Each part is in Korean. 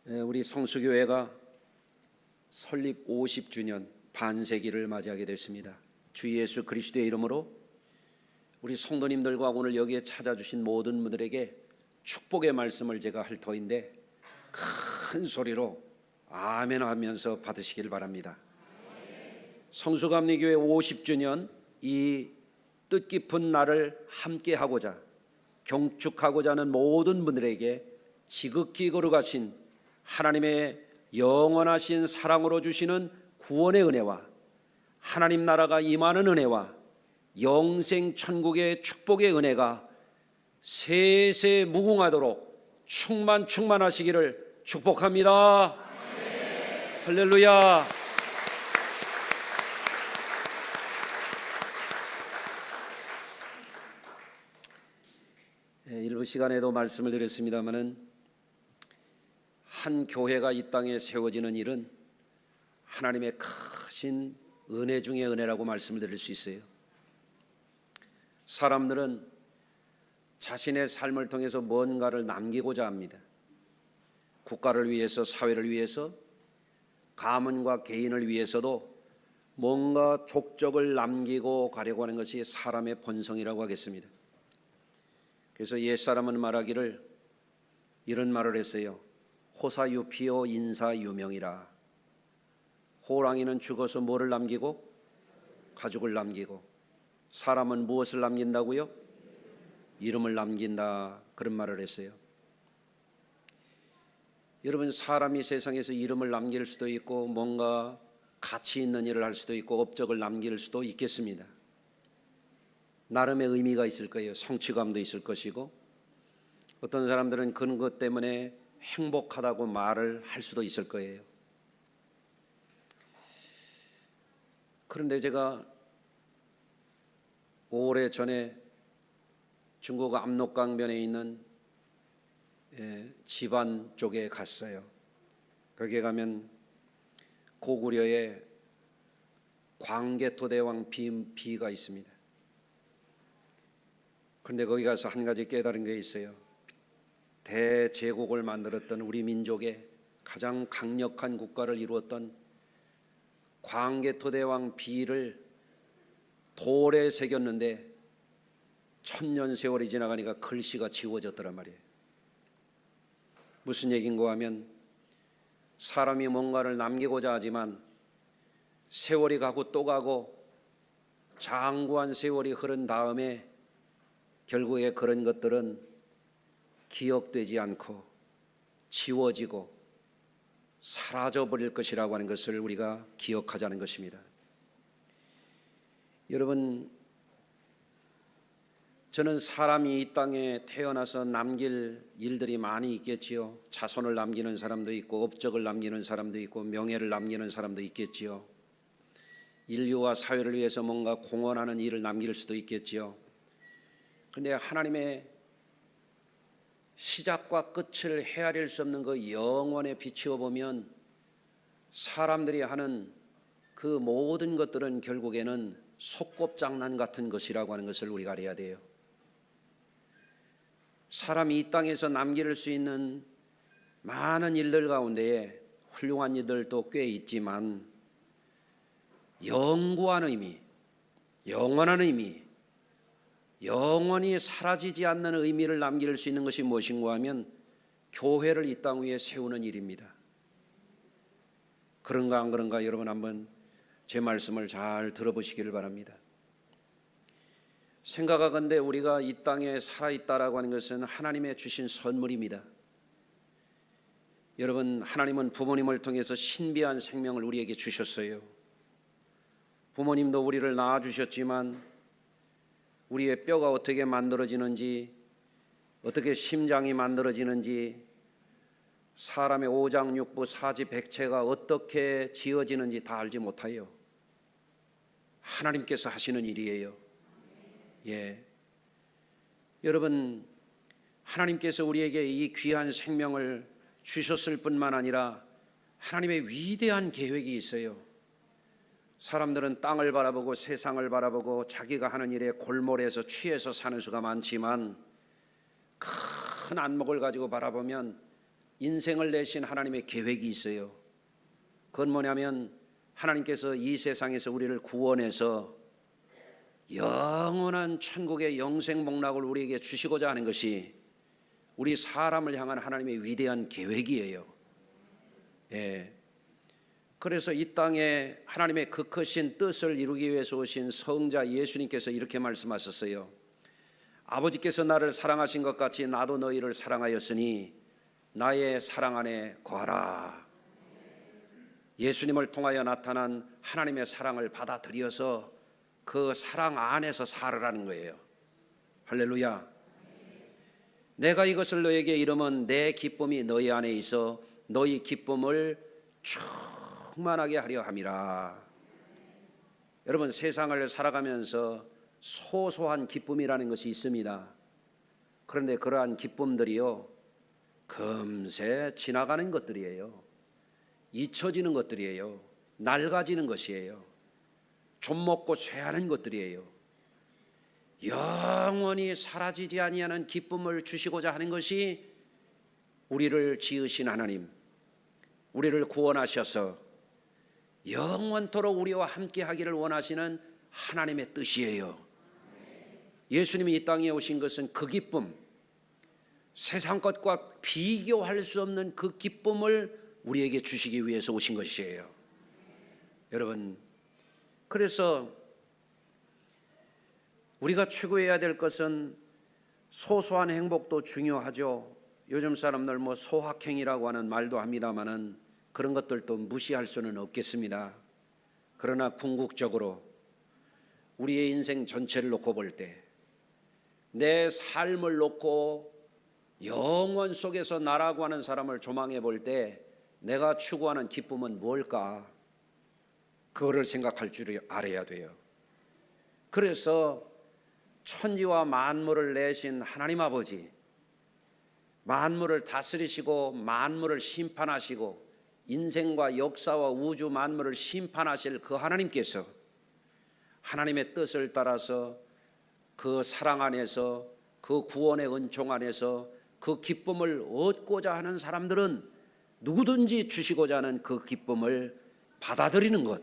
우리 성수교회가 설립 50주년 반세기를 맞이하게 됐습니다. 주 예수 그리스도의 이름으로 우리 성도님들과 오늘 여기에 찾아주신 모든 분들에게 축복의 말씀을 제가 할 터인데 큰 소리로 아멘 하면서 받으시길 바랍니다. 성수감리교회 50주년 이 뜻깊은 날을 함께하고자 경축하고자 하는 모든 분들에게 지극히 거룩하신 하나님의 영원하신 사랑으로 주시는 구원의 은혜와 하나님 나라가 임하는 은혜와 영생 천국의 축복의 은혜가 세세 무궁하도록 충만하시기를 축복합니다. 할렐루야. 일부 시간에도 말씀을 드렸습니다마는 한 교회가 이 땅에 세워지는 일은 하나님의 크신 은혜 중의 은혜라고 말씀을 드릴 수 있어요. 사람들은 자신의 삶을 통해서 뭔가를 남기고자 합니다. 국가를 위해서, 사회를 위해서, 가문과 개인을 위해서도 뭔가 족적을 남기고 가려고 하는 것이 사람의 본성이라고 하겠습니다. 그래서 옛사람은 말하기를 이런 말을 했어요. 호사유피오 인사유명이라. 호랑이는 죽어서 뭐를 남기고? 가죽을 남기고. 사람은 무엇을 남긴다고요? 이름을 남긴다. 그런 말을 했어요. 여러분, 사람이 세상에서 이름을 남길 수도 있고 뭔가 가치 있는 일을 할 수도 있고 업적을 남길 수도 있겠습니다. 나름의 의미가 있을 거예요. 성취감도 있을 것이고 어떤 사람들은 그런 것 때문에 행복하다고 말을 할 수도 있을 거예요. 그런데 제가 오래전에 중국 압록강변에 있는 지반 쪽에 갔어요. 거기에 가면 고구려의 광개토대왕 비가 있습니다. 그런데 거기 가서 한 가지 깨달은 게 있어요. 대제국을 만들었던 우리 민족의 가장 강력한 국가를 이루었던 광개토대왕 비를 돌에 새겼는데 1000년 세월이 지나가니까 글씨가 지워졌더란 말이에요. 무슨 얘기인가 하면 사람이 뭔가를 남기고자 하지만 세월이 가고 또 가고 장구한 세월이 흐른 다음에 결국에 그런 것들은 기억되지 않고 지워지고 사라져버릴 것이라고 하는 것을 우리가 기억하자는 것입니다. 여러분, 저는 사람이 이 땅에 태어나서 남길 일들이 많이 있겠지요. 자손을 남기는 사람도 있고 업적을 남기는 사람도 있고 명예를 남기는 사람도 있겠지요. 인류와 사회를 위해서 뭔가 공헌하는 일을 남길 수도 있겠지요. 그런데 하나님의 시작과 끝을 헤아릴 수 없는 그 영원에 비추어 보면 사람들이 하는 그 모든 것들은 결국에는 소꿉장난 같은 것이라고 하는 것을 우리가 알아야 돼요. 사람이 이 땅에서 남길 수 있는 많은 일들 가운데에 훌륭한 일들도 꽤 있지만 영구한 의미, 영원한 의미, 영원히 사라지지 않는 의미를 남길 수 있는 것이 무엇인가 하면 교회를 이 땅 위에 세우는 일입니다. 그런가 안 그런가 여러분 한번 제 말씀을 잘 들어보시기를 바랍니다. 생각하건대 우리가 이 땅에 살아있다라고 하는 것은 하나님의 주신 선물입니다. 여러분, 하나님은 부모님을 통해서 신비한 생명을 우리에게 주셨어요. 부모님도 우리를 낳아주셨지만 우리의 뼈가 어떻게 만들어지는지, 어떻게 심장이 만들어지는지, 사람의 오장육부 사지백체가 어떻게 지어지는지 다 알지 못해요. 하나님께서 하시는 일이에요. 여러분, 하나님께서 우리에게 이 귀한 생명을 주셨을 뿐만 아니라 하나님의 위대한 계획이 있어요. 사람들은 땅을 바라보고 세상을 바라보고 자기가 하는 일에 골몰해서 취해서 사는 수가 많지만 큰 안목을 가지고 바라보면 인생을 내신 하나님의 계획이 있어요. 그건 뭐냐면 하나님께서 이 세상에서 우리를 구원해서 영원한 천국의 영생복락을 우리에게 주시고자 하는 것이 우리 사람을 향한 하나님의 위대한 계획이에요. 예. 그래서 이 땅에 하나님의 그 크신 뜻을 이루기 위해서 오신 성자 예수님께서 이렇게 말씀하셨어요. 아버지께서 나를 사랑하신 것 같이 나도 너희를 사랑하였으니 나의 사랑 안에 거하라. 예수님을 통하여 나타난 하나님의 사랑을 받아들여서 그 사랑 안에서 살으라는 거예요. 할렐루야. 내가 이것을 너에게 이르면 내 기쁨이 너희 안에 있어 너희 기쁨을 충만하게 하려 함이라. 여러분, 세상을 살아가면서 소소한 기쁨이라는 것이 있습니다. 그런데 그러한 기쁨들이요, 금세 지나가는 것들이에요. 잊혀지는 것들이에요. 낡아지는 것이에요. 좀 먹고 쇠하는 것들이에요. 영원히 사라지지 아니하는 기쁨을 주시고자 하는 것이 우리를 지으신 하나님, 우리를 구원하셔서 영원토록 우리와 함께 하기를 원하시는 하나님의 뜻이에요. 예수님이 이 땅에 오신 것은 그 기쁨, 세상 것과 비교할 수 없는 그 기쁨을 우리에게 주시기 위해서 오신 것이에요. 여러분, 그래서 우리가 추구해야 될 것은 소소한 행복도 중요하죠. 요즘 사람들 뭐 소확행이라고 하는 말도 합니다마는 그런 것들도 무시할 수는 없겠습니다. 그러나 궁극적으로 우리의 인생 전체를 놓고 볼 때, 내 삶을 놓고 영원 속에서 나라고 하는 사람을 조망해 볼 때 내가 추구하는 기쁨은 뭘까? 그거를 생각할 줄 알아야 돼요. 그래서 천지와 만물을 내신 하나님 아버지, 만물을 다스리시고 만물을 심판하시고 인생과 역사와 우주 만물을 심판하실 그 하나님께서 하나님의 뜻을 따라서 그 사랑 안에서, 그 구원의 은총 안에서 그 기쁨을 얻고자 하는 사람들은 누구든지 주시고자 하는 그 기쁨을 받아들이는 것,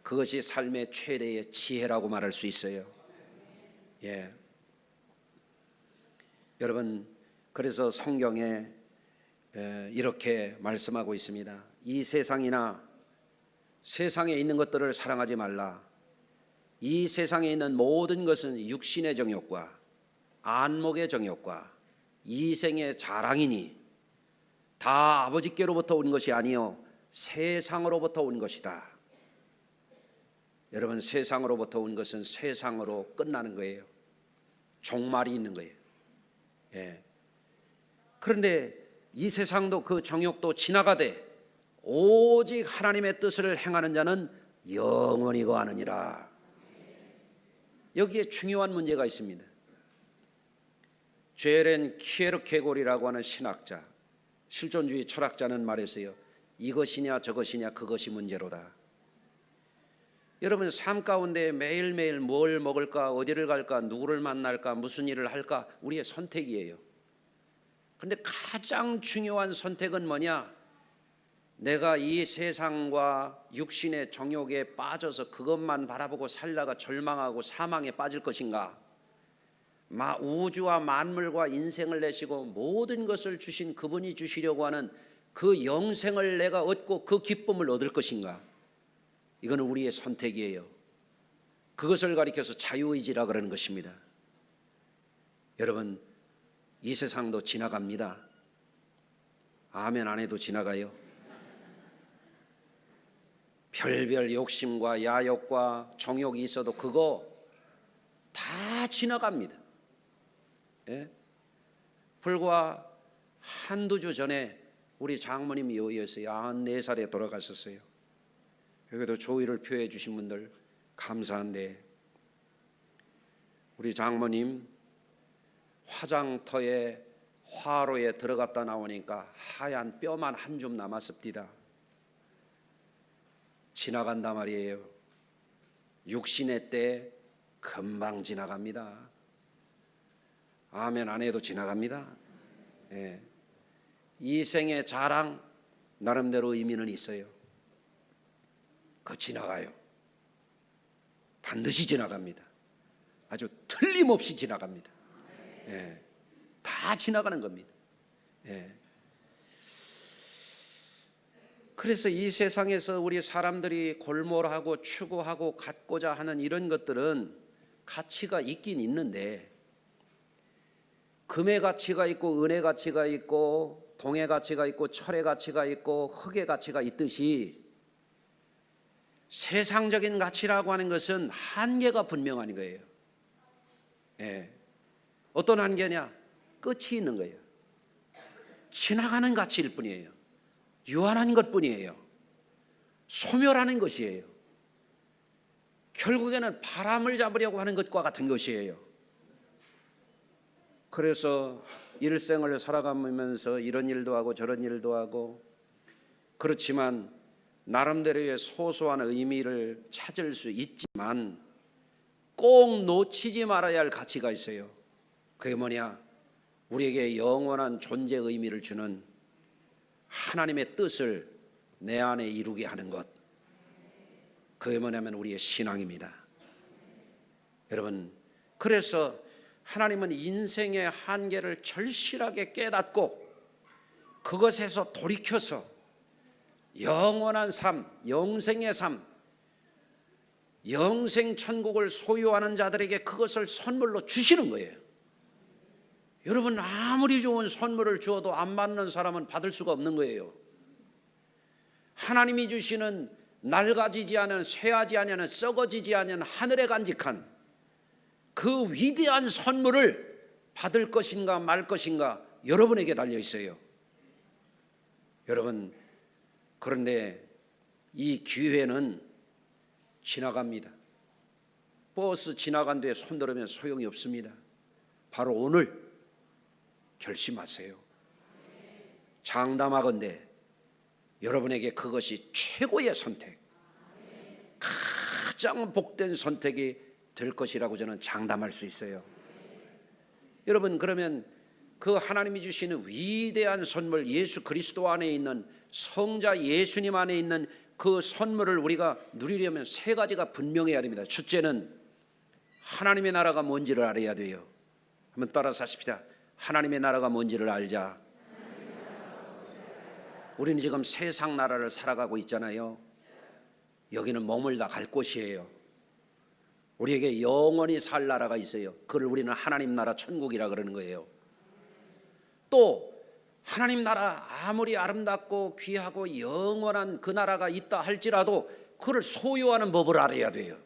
그것이 삶의 최대의 지혜라고 말할 수 있어요. 예. 여러분, 그래서 성경에 이렇게 말씀하고 있습니다. 이 세상이나 세상에 있는 것들을 사랑하지 말라. 이 세상에 있는 모든 것은 육신의 정욕과 안목의 정욕과 이생의 자랑이니 다 아버지께로부터 온 것이 아니요 세상으로부터 온 것이다. 여러분, 세상으로부터 온 것은 세상으로 끝나는 거예요. 종말이 있는 거예요. 예. 그런데 이 세상도 그 정욕도 지나가되 오직 하나님의 뜻을 행하는 자는 영원히 거하느니라. 여기에 중요한 문제가 있습니다. 죄렌 키에르케고리라고 하는 신학자, 실존주의 철학자는 말했어요. 이것이냐 저것이냐 그것이 문제로다. 여러분, 삶 가운데 매일매일 뭘 먹을까, 어디를 갈까, 누구를 만날까, 무슨 일을 할까, 우리의 선택이에요. 그런데 가장 중요한 선택은 뭐냐? 내가 이 세상과 육신의 정욕에 빠져서 그것만 바라보고 살다가 절망하고 사망에 빠질 것인가? 우주와 만물과 인생을 내시고 모든 것을 주신 그분이 주시려고 하는 그 영생을 내가 얻고 그 기쁨을 얻을 것인가? 이거는 우리의 선택이에요. 그것을 가리켜서 자유의지라 그러는 것입니다. 여러분, 이 세상도 지나갑니다. 아멘 안 해도 지나가요. 별별 욕심과 야욕과 정욕이 있어도 그거 다 지나갑니다. 예? 불과 한두 주 전에 우리 장모님이 여기에서 94살에 돌아가셨어요. 여기도 조의를 표해 주신 분들 감사한데, 우리 장모님 화장터에 화로에 들어갔다 나오니까 하얀 뼈만 한 줌 남았습니다. 지나간단 말이에요. 육신의 때 금방 지나갑니다. 아멘 안 해도 지나갑니다. 예. 이 생의 자랑 나름대로 의미는 있어요. 그거 지나가요. 반드시 지나갑니다. 아주 틀림없이 지나갑니다. 예, 다 지나가는 겁니다. 예. 그래서 이 세상에서 우리 사람들이 골몰하고 추구하고 갖고자 하는 이런 것들은 가치가 있긴 있는데, 금의 가치가 있고 은의 가치가 있고 동의 가치가 있고 철의 가치가 있고 흙의 가치가 있듯이 세상적인 가치라고 하는 것은 한계가 분명한 거예요. 예. 어떤 한계냐? 끝이 있는 거예요. 지나가는 가치일 뿐이에요. 유한한 것뿐이에요. 소멸하는 것이에요. 결국에는 바람을 잡으려고 하는 것과 같은 것이에요. 그래서 일생을 살아가면서 이런 일도 하고 저런 일도 하고, 그렇지만 나름대로의 소소한 의미를 찾을 수 있지만 꼭 놓치지 말아야 할 가치가 있어요. 그게 뭐냐? 우리에게 영원한 존재 의미를 주는 하나님의 뜻을 내 안에 이루게 하는 것, 그게 뭐냐면 우리의 신앙입니다. 여러분, 그래서 하나님은 인생의 한계를 절실하게 깨닫고 그것에서 돌이켜서 영원한 삶, 영생의 삶, 영생 천국을 소유하는 자들에게 그것을 선물로 주시는 거예요. 여러분, 아무리 좋은 선물을 주어도 안 받는 사람은 받을 수가 없는 거예요. 하나님이 주시는 낡아지지 않은, 쇠하지 않은, 썩어지지 않은 하늘에 간직한 그 위대한 선물을 받을 것인가 말 것인가 여러분에게 달려 있어요. 여러분, 그런데 이 기회는 지나갑니다. 버스 지나간 뒤에 손들으면 소용이 없습니다. 바로 오늘 결심하세요. 장담하건대 여러분에게 그것이 최고의 선택, 가장 복된 선택이 될 것이라고 저는 장담할 수 있어요. 여러분, 그러면 그 하나님이 주시는 위대한 선물, 예수 그리스도 안에 있는 성자 예수님 안에 있는 그 선물을 우리가 누리려면 세 가지가 분명해야 됩니다. 첫째는 하나님의 나라가 뭔지를 알아야 돼요. 한번 따라서 하십시다. 하나님의 나라가 뭔지를 알자. 우리는 지금 세상 나라를 살아가고 있잖아요. 여기는 머물다 갈 곳이에요. 우리에게 영원히 살 나라가 있어요. 그걸 우리는 하나님 나라 천국이라 그러는 거예요. 또 하나님 나라 아무리 아름답고 귀하고 영원한 그 나라가 있다 할지라도 그걸 소유하는 법을 알아야 돼요.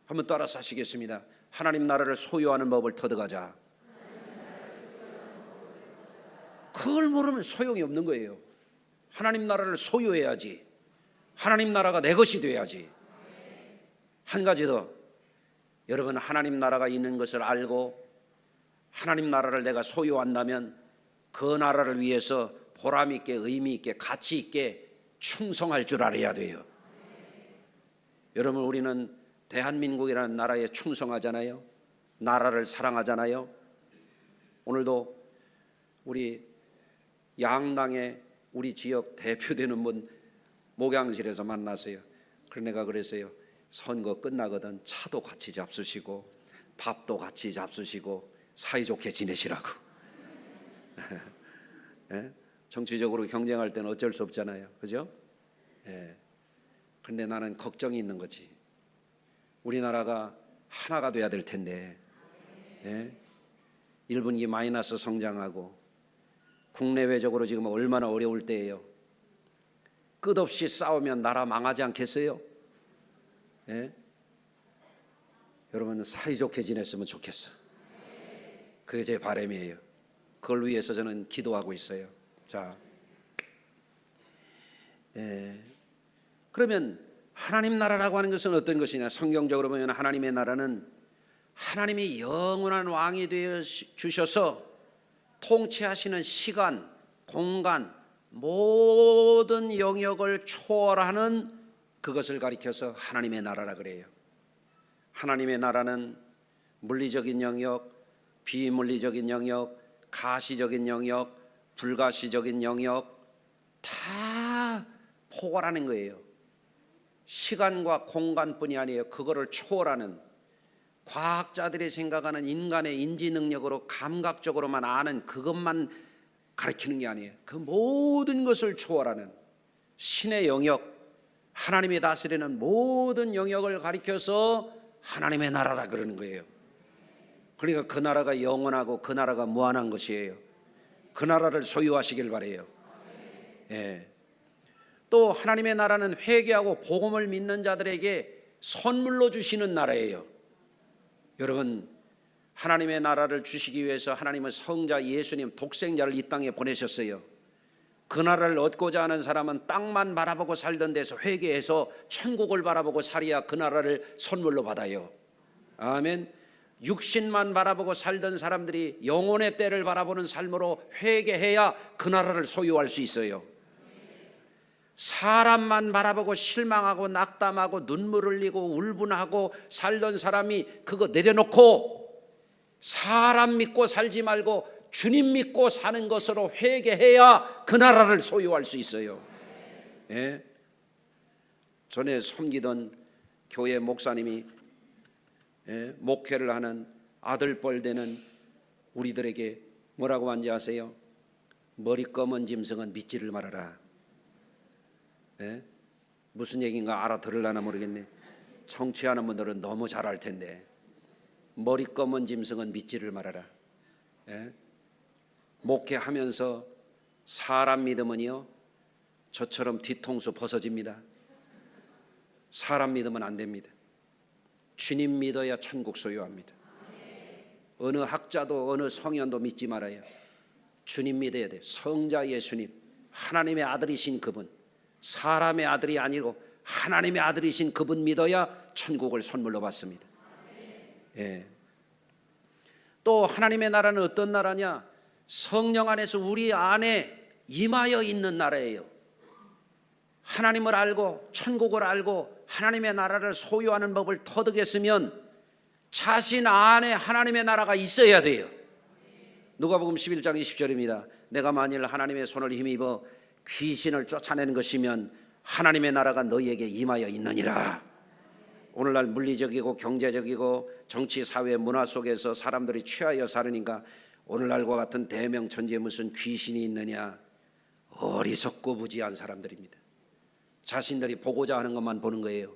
한번 따라서 하시겠습니다. 하나님 나라를 소유하는 법을 터득하자. 그걸 모르면 소용이 없는 거예요. 하나님 나라를 소유해야지. 하나님 나라가 내 것이 돼야지. 한 가지 더, 여러분, 하나님 나라가 있는 것을 알고 하나님 나라를 내가 소유한다면 그 나라를 위해서 보람 있게, 의미 있게, 가치 있게 충성할 줄 알아야 돼요. 여러분, 우리는 대한민국이라는 나라에 충성하잖아요. 나라를 사랑하잖아요. 오늘도 우리 양당의 우리 지역 대표되는 분 목양실에서 만났어요. 그래서 내가 그랬어요. 선거 끝나거든 차도 같이 잡수시고 밥도 같이 잡수시고 사이좋게 지내시라고. 예? 정치적으로 경쟁할 때는 어쩔 수 없잖아요. 그죠? 예. 그런데 나는 걱정이 있는 거지. 우리나라가 하나가 돼야 될 텐데, 예? 1분기 마이너스 성장하고 국내외적으로 지금 얼마나 어려울 때예요. 끝없이 싸우면 나라 망하지 않겠어요? 예? 여러분, 사이좋게 지냈으면 좋겠어. 그게 제 바람이에요. 그걸 위해서 저는 기도하고 있어요. 자, 그러면 하나님 나라라고 하는 것은 어떤 것이냐? 성경적으로 보면 하나님의 나라는 하나님이 영원한 왕이 되어 주셔서 통치하시는 시간, 공간, 모든 영역을 초월하는 그것을 가리켜서 하나님의 나라라 그래요. 하나님의 나라는 물리적인 영역, 비물리적인 영역, 가시적인 영역, 불가시적인 영역 다 포괄하는 거예요. 시간과 공간뿐이 아니에요. 그거를 초월하는, 과학자들이 생각하는 인간의 인지 능력으로 감각적으로만 아는 그것만 가르치는 게 아니에요. 그 모든 것을 초월하는 신의 영역, 하나님이 다스리는 모든 영역을 가리켜서 하나님의 나라라 그러는 거예요. 그러니까 그 나라가 영원하고 그 나라가 무한한 것이에요. 그 나라를 소유하시길 바라요. 예. 또 하나님의 나라는 회개하고 복음을 믿는 자들에게 선물로 주시는 나라예요. 여러분, 하나님의 나라를 주시기 위해서 하나님은 성자 예수님 독생자를 이 땅에 보내셨어요. 그 나라를 얻고자 하는 사람은 땅만 바라보고 살던 데서 회개해서 천국을 바라보고 살아야 그 나라를 선물로 받아요. 아멘. 육신만 바라보고 살던 사람들이 영혼의 때를 바라보는 삶으로 회개해야 그 나라를 소유할 수 있어요. 사람만 바라보고 실망하고 낙담하고 눈물 흘리고 울분하고 살던 사람이 그거 내려놓고 사람 믿고 살지 말고 주님 믿고 사는 것으로 회개해야 그 나라를 소유할 수 있어요. 예? 전에 섬기던 교회 목사님이 목회를 하는 아들뻘 되는 우리들에게 뭐라고 한지 아세요? 머리 검은 짐승은 믿지를 말아라. 예? 무슨 얘기인가 알아들으려나 모르겠네. 청취하는 분들은 너무 잘 알 텐데. 머리 검은 짐승은 믿지를 말아라. 예? 목회하면서 사람 믿으면요 저처럼 뒤통수 벗어집니다. 사람 믿으면 안 됩니다. 주님 믿어야 천국 소유합니다. 어느 학자도 어느 성현도 믿지 말아요. 주님 믿어야 돼요. 성자 예수님, 하나님의 아들이신 그분, 사람의 아들이 아니고 하나님의 아들이신 그분 믿어야 천국을 선물로 받습니다. 예. 또 하나님의 나라는 어떤 나라냐? 성령 안에서 우리 안에 임하여 있는 나라예요. 하나님을 알고 천국을 알고 하나님의 나라를 소유하는 법을 터득했으면 자신 안에 하나님의 나라가 있어야 돼요. 누가복음 11장 20절입니다. 내가 만일 하나님의 손을 힘입어 귀신을 쫓아내는 것이면 하나님의 나라가 너희에게 임하여 있느니라. 오늘날 물리적이고 경제적이고 정치, 사회, 문화 속에서 사람들이 취하여 사느니까 오늘날과 같은 대명천지에 무슨 귀신이 있느냐. 어리석고 무지한 사람들입니다. 자신들이 보고자 하는 것만 보는 거예요.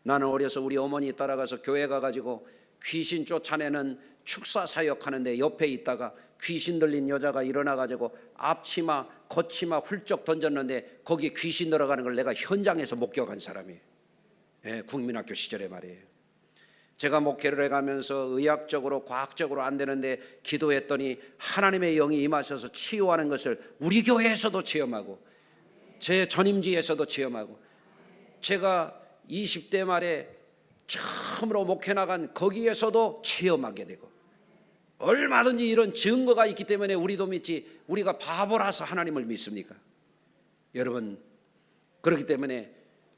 나는 어려서 우리 어머니 따라가서 교회 가가지고 귀신 쫓아내는 축사 사역하는데 옆에 있다가 귀신 들린 여자가 일어나가지고 앞치마 겉치마 훌쩍 던졌는데 거기 귀신 들어가는 걸 내가 현장에서 목격한 사람이에요. 예, 국민학교 시절에 말이에요. 제가 목회를 해가면서 의학적으로 과학적으로 안 되는데 기도했더니 하나님의 영이 임하셔서 치유하는 것을 우리 교회에서도 체험하고 제 전임지에서도 체험하고 제가 20대 말에 처음으로 목회 나간 거기에서도 체험하게 되고 얼마든지 이런 증거가 있기 때문에 우리도 믿지 우리가 바보라서 하나님을 믿습니까? 여러분, 그렇기 때문에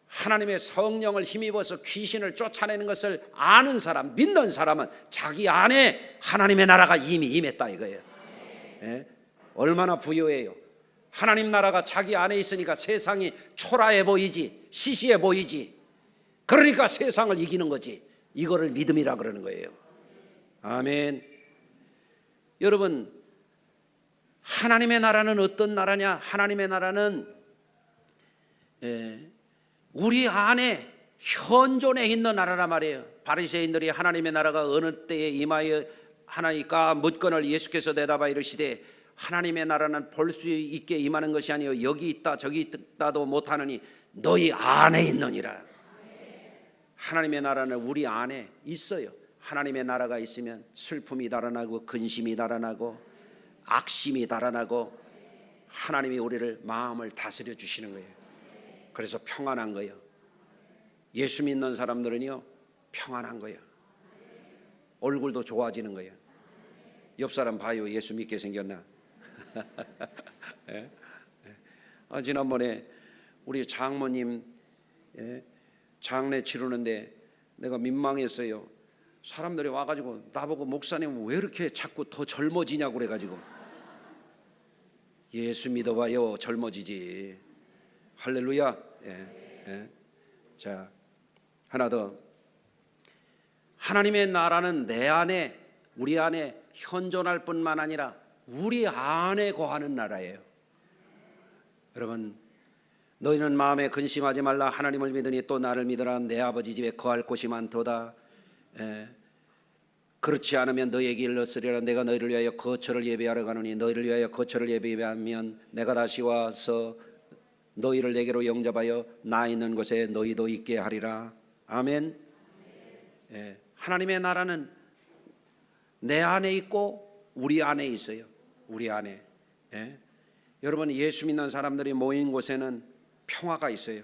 하나님의 성령을 힘입어서 귀신을 쫓아내는 것을 아는 사람, 믿는 사람은 자기 안에 하나님의 나라가 이미 임했다 이거예요. 예? 얼마나 부유해요. 하나님 나라가 자기 안에 있으니까 세상이 초라해 보이지, 시시해 보이지. 그러니까 세상을 이기는 거지. 이거를 믿음이라 그러는 거예요. 아멘. 여러분, 하나님의 나라는 어떤 나라냐? 하나님의 나라는 우리 안에 현존해 있는 나라란 말이에요. 바리새인들이 하나님의 나라가 어느 때에 임하여 하나이까 묻건을 예수께서 대답하여 이르시되 하나님의 나라는 볼 수 있게 임하는 것이 아니요 여기 있다 저기 있다도 못하느니 너희 안에 있느니라. 하나님의 나라는 우리 안에 있어요. 하나님의 나라가 있으면 슬픔이 달아나고 근심이 달아나고 악심이 달아나고 하나님이 우리를 마음을 다스려 주시는 거예요. 그래서 평안한 거예요. 예수 믿는 사람들은요 평안한 거예요. 얼굴도 좋아지는 거예요. 옆 사람 봐요. 예수 믿게 생겼나? 예? 지난번에 우리 장모님 장례 치르는데 내가 민망했어요. 사람들이 와가지고 나보고 목사님 왜 이렇게 자꾸 더 젊어지냐고 그래가지고 예수 믿어봐요. 젊어지지. 할렐루야. 자, 하나 더. 하나님의 나라는 내 안에, 우리 안에 현존할 뿐만 아니라 우리 안에 거하는 나라예요. 여러분, 너희는 마음에 근심하지 말라. 하나님을 믿으니 또 나를 믿으라. 내 아버지 집에 거할 곳이 많도다. 그렇지 않으면 너희에게 일렀으리라. 내가 너희를 위하여 거처를 예비하러 가노니 너희를 위하여 거처를 예비하면 내가 다시 와서 너희를 내게로 영접하여 나 있는 곳에 너희도 있게 하리라. 아멘. 하나님의 나라는 내 안에 있고 우리 안에 있어요. 우리 안에. 여러분, 예수 믿는 사람들이 모인 곳에는 평화가 있어요.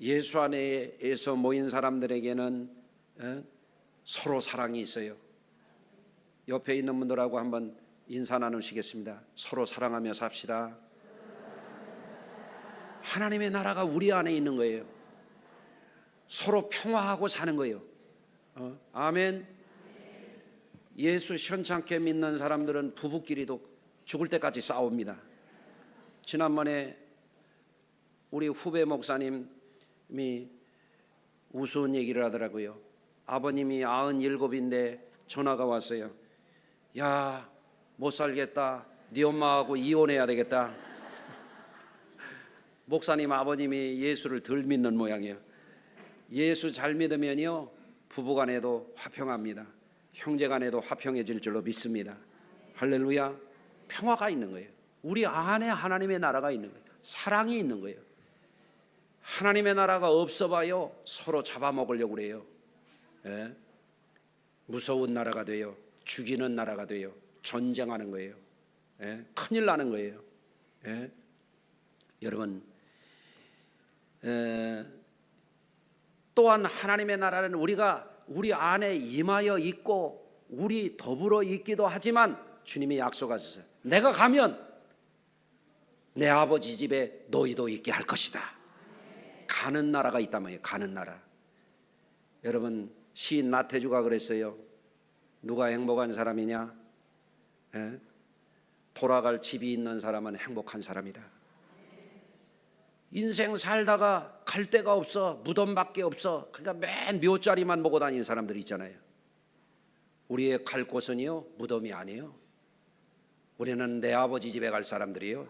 예수 안에서 모인 사람들에게는 서로 사랑이 있어요. 옆에 있는 분들하고 한번 인사 나누시겠습니다. 서로 사랑하며 삽시다. 하나님의 나라가 우리 안에 있는 거예요. 서로 평화하고 사는 거예요. 아멘. 예수 현찮게 믿는 사람들은 부부끼리도 죽을 때까지 싸웁니다. 지난번에 우리 후배 목사님이 우스운 얘기를 하더라고요. 아버님이 97인데 전화가 왔어요. 야, 못 살겠다. 네 엄마하고 이혼해야 되겠다. 목사님 아버님이 예수를 덜 믿는 모양이에요. 예수 잘 믿으면요, 부부간에도 화평합니다. 형제간에도 화평해질 줄로 믿습니다. 할렐루야. 평화가 있는 거예요. 우리 안에 하나님의 나라가 있는 거예요. 사랑이 있는 거예요. 하나님의 나라가 없어봐요 서로 잡아먹으려고 그래요. 무서운 나라가 돼요. 죽이는 나라가 돼요. 전쟁하는 거예요. 큰일 나는 거예요. 여러분, 또한 하나님의 나라는 우리가 우리 안에 임하여 있고 우리 더불어 있기도 하지만 주님이 약속하셨어요. 내가 가면 내 아버지 집에 너희도 있게 할 것이다. 가는 나라가 있단 말이에요. 가는 나라. 여러분, 시인 나태주가 그랬어요. 누가 행복한 사람이냐? 돌아갈 집이 있는 사람은 행복한 사람이다. 인생 살다가 갈 데가 없어. 무덤밖에 없어. 그러니까 맨 묘자리만 보고 다니는 사람들이 있잖아요. 우리의 갈 곳은요, 무덤이 아니에요. 우리는 내 아버지 집에 갈 사람들이에요.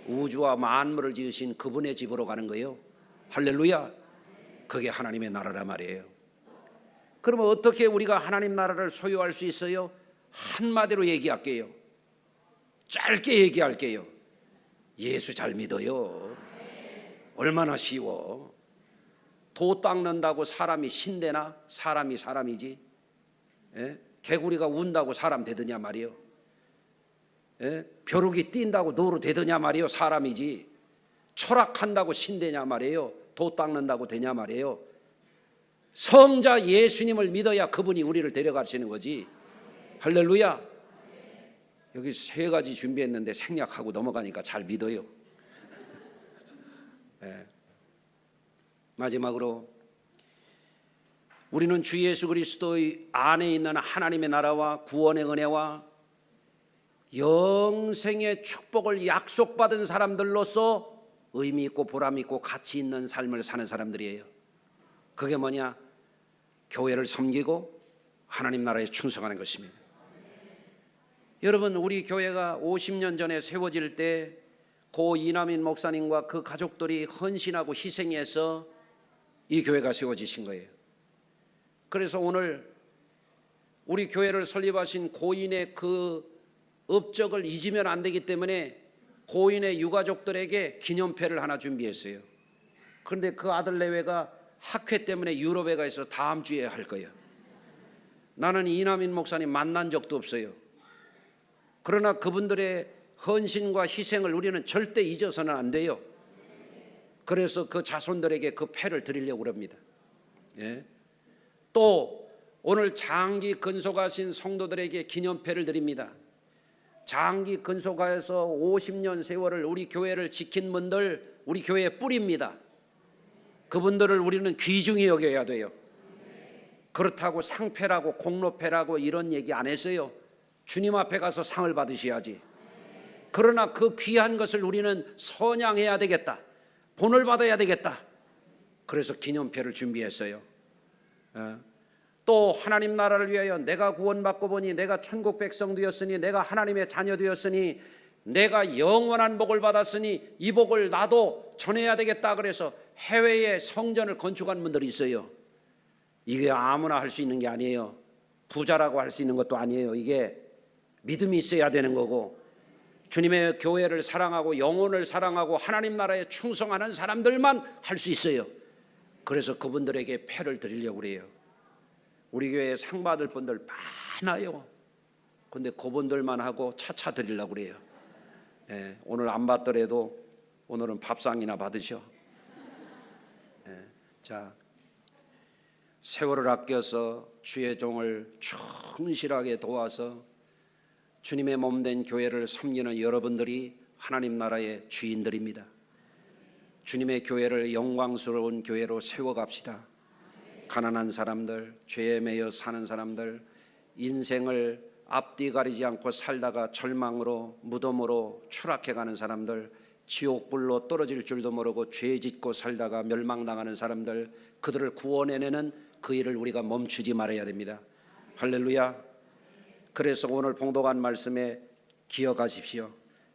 우주와 만물을 지으신 그분의 집으로 가는 거예요. 할렐루야. 그게 하나님의 나라란 말이에요. 그러면 어떻게 우리가 하나님 나라를 소유할 수 있어요? 한마디로 얘기할게요. 짧게 얘기할게요. 예수 잘 믿어요. 얼마나 쉬워. 도 닦는다고 사람이 신되나? 사람이 사람이지. 개구리가 운다고 사람 되더냐 말이요. 벼룩이 뛴다고 노루 되더냐 말이요. 사람이지. 철학한다고 신되냐 말이에요. 도 닦는다고 되냐 말이에요. 성자 예수님을 믿어야 그분이 우리를 데려가시는 거지. 할렐루야. 여기 3가지 준비했는데 생략하고 넘어가니까 잘 믿어요. 마지막으로 우리는 주 예수 그리스도의 안에 있는 하나님의 나라와 구원의 은혜와 영생의 축복을 약속받은 사람들로서 의미 있고 보람 있고 가치 있는 삶을 사는 사람들이에요. 그게 뭐냐? 교회를 섬기고 하나님 나라에 충성하는 것입니다. 여러분, 우리 교회가 50년 전에 세워질 때 고 이남인 목사님과 그 가족들이 헌신하고 희생해서 이 교회가 세워지신 거예요. 그래서 오늘 우리 교회를 설립하신 고인의 그 업적을 잊으면 안 되기 때문에 고인의 유가족들에게 기념패를 하나 준비했어요. 그런데 그 아들 내외가 학회 때문에 유럽에 가 있어 다음 주에 할 거예요. 나는 이남인 목사님 만난 적도 없어요. 그러나 그분들의 헌신과 희생을 우리는 절대 잊어서는 안 돼요. 그래서 그 자손들에게 그 패를 드리려고 합니다. 또 오늘 장기 근속하신 성도들에게 기념패를 드립니다. 장기 근속하여서 50년 세월을 우리 교회를 지킨 분들, 우리 교회의 뿌리입니다. 그분들을 우리는 귀중히 여겨야 돼요. 그렇다고 상패라고 공로패라고 이런 얘기 안 했어요. 주님 앞에 가서 상을 받으셔야지. 그러나 그 귀한 것을 우리는 선양해야 되겠다. 본을 받아야 되겠다. 그래서 기념표를 준비했어요. 또 하나님 나라를 위하여 내가 구원받고 보니 내가 천국 백성 되었으니 내가 하나님의 자녀 되었으니 내가 영원한 복을 받았으니 이 복을 나도 전해야 되겠다. 그래서 해외에 성전을 건축한 분들이 있어요. 이게 아무나 할 수 있는 게 아니에요. 부자라고 할 수 있는 것도 아니에요. 이게 믿음이 있어야 되는 거고 주님의 교회를 사랑하고 영혼을 사랑하고 하나님 나라에 충성하는 사람들만 할 수 있어요. 그래서 그분들에게 패를 드리려고 그래요. 우리 교회에 상 받을 분들 많아요. 근데 그분들만 하고 차차 드리려고 그래요. 오늘 안 받더라도 오늘은 밥상이나 받으셔. 자, 세월을 아껴서 주의 종을 충실하게 도와서 주님의 몸된 교회를 섬기는 여러분들이 하나님 나라의 주인들입니다. 주님의 교회를 영광스러운 교회로 세워갑시다. 가난한 사람들, 죄에 매여 사는 사람들, 인생을 앞뒤 가리지 않고 살다가 절망으로 무덤으로 추락해가는 사람들, 지옥불로 떨어질 줄도 모르고 죄 짓고 살다가 멸망당하는 사람들, 그들을 구원해내는 그 일을 우리가 멈추지 말아야 됩니다. 할렐루야. 그래서 오늘 봉독한 말씀에 기억하십시오.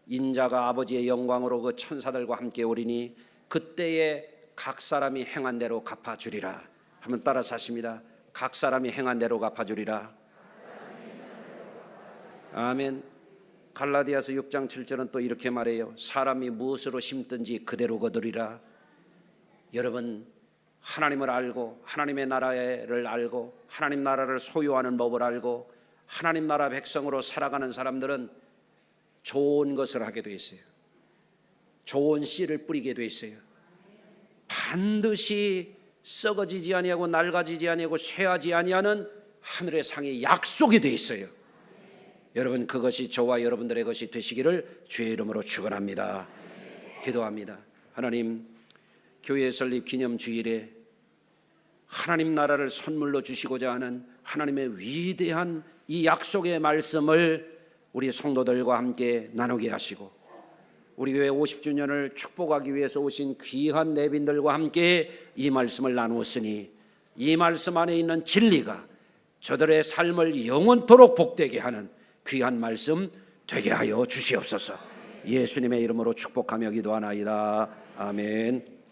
인자가 아버지의 영광으로 그 천사들과 함께 오리니 그때에 각 사람이 행한 대로 갚아주리라. 한번 따라서 하십니다. 각 사람이 행한 대로 갚아주리라. 아멘. 갈라디아서 6장 7절은 또 이렇게 말해요. 사람이 무엇으로 심든지 그대로 거두리라. 여러분, 하나님을 알고 하나님의 나라를 알고 하나님 나라를 소유하는 법을 알고 하나님 나라 백성으로 살아가는 사람들은 좋은 것을 하게 돼 있어요. 좋은 씨를 뿌리게 돼 있어요. 반드시 썩어지지 아니하고 낡아지지 아니하고 쇠하지 아니하는 하늘의 상의 약속이 돼 있어요. 여러분, 그것이 저와 여러분들의 것이 되시기를 주의 이름으로 축원합니다. 기도합니다. 하나님, 교회 설립 기념 주일에 하나님 나라를 선물로 주시고자 하는 하나님의 위대한 이 약속의 말씀을 우리 성도들과 함께 나누게 하시고 우리 교회 50주년을 축복하기 위해서 오신 귀한 내빈들과 함께 이 말씀을 나누었으니 이 말씀 안에 있는 진리가 저들의 삶을 영원토록 복되게 하는 귀한 말씀 되게 하여 주시옵소서. 예수님의 이름으로 축복하며 기도하나이다. 아멘.